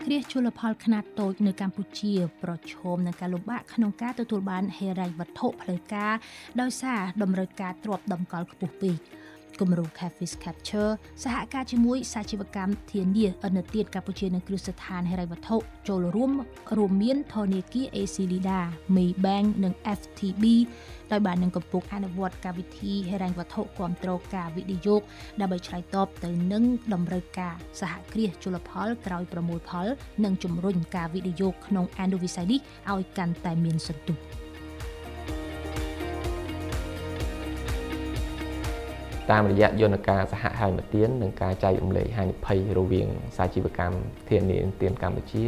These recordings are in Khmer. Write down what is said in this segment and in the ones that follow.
គ្រាសជលផលខ្នាតតូចនៅកម្ពុជាប្រឈមនឹងការលំបាកក្នុងការទទួលបានហិរញ្ញវត្ថុផ្លូវការដោយសារតម្រូវការទ្រព្យតម្កល់ខ្ពស់ពេកគម្រោង Cafe Capture សហការជាមួយសាជីវកម្មធានាឥណទានកម្ពុជានិងគ្រឹះស្ថានហិរញ្ញវត្ថុចូលរួមមានធនាគារ AC Lida, Maybank និង FTB ដោយបាននឹងកំពុងអនុវត្តកម្មវិធីហិរញ្ញវត្ថុគាំទ្រការវិនិយោគដើម្បីឆ្លើយតបទៅនឹងតម្រូវការសហគ្រាសជលផលក្រោយប្រមូលផលនិងជំរុញការវិនិយោគក្នុងអនុវិស័យនេះឲ្យកាន់តែមានសន្ទុះតាមរយៈយន្តការសហហើយមទាននិងការចែករំលែកហានិភ័យរវាងសាជីវកម្មធានាទានកម្ពុជា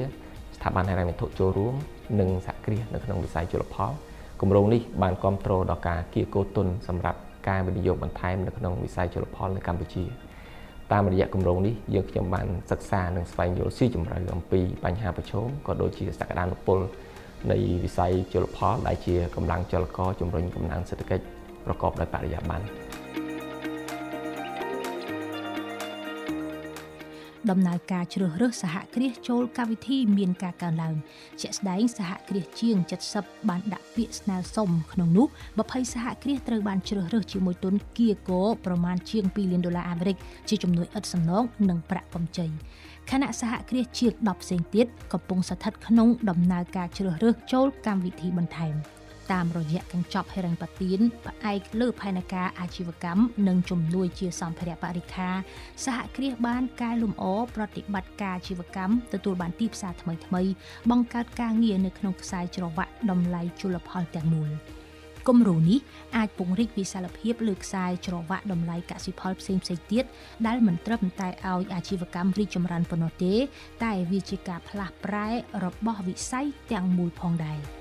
ស្ថាប័នហិរញ្ញវត្ថុចូលរួមនិងសហគ្រាសនៅក្នុងវិស័យជលផលគម្រោងនេះបានគាំទ្រដល់ការគៀកគោទុនសម្រាប់ការវិនិយោគបន្ថែមនៅក្នុងវិស័យជលផលនៅកម្ពុជាតាមរយៈគម្រោងនេះយើងខ្ញុំបានសិក្សានិងស្វែងយល់ស៊ីជម្រៅអំពីបញ្ហាប្រឈមក៏ដូចជាសក្តានុពលនៃវិស័យជលផលដែលជាកម្លាំងចលករជំរុញកំណើនសេដ្ឋកិច្ចប្រកបដោយបរិយាបន្នដំណើរការជ្រើសរើសសហគ្រាសចូលកម្មវិធីមានការកើនឡើងជាក់ស្ដែងសហគ្រាសជាង70បានដាក់ពាក្យស្នើសុំក្នុងនោះ20សហគ្រាសត្រូវបានជ្រើសរើសជាមួយទុនគៀកប្រមាណជាង$2 លានអាមេរិកជាជំនួយឥតសំណងនិងប្រាក់កម្ចីខណៈសហគ្រាសជាង10ផ្សេងទៀតកំពុងស្ថិតក្នុងដំណើរការជ្រើសរើសចូលកម្មវិធីបន្ថែមតាមរយៈកញ្ចប់ហិរញ្ញប្បទានផ្អែកលើផែនការអាជីវកម្មនិងជំនួយជាសម្ភារៈបរិក្ខារសហគ្រាសបានកែលម្អប្រតិបត្តិការអាជីវកម្មទទួលបានទីផ្សារថ្មីៗបង្កើតការងារនៅក្នុងខ្សែច្រវាក់តម្លៃជលផលទាំងមូលគំរូនេះអាចពង្រីកវិសាលភាពលើខ្សែច្រវាក់តម្លៃកសិផលផ្សេងៗទៀតដែលមិនត្រឹមតែឲ្យអាជីវកម្មរីកចម្រើនប៉ុណ្ណោះទេតែវាជាការផ្លាស់ប្រែរបស់វិស័យទាំងមូលផងដែរ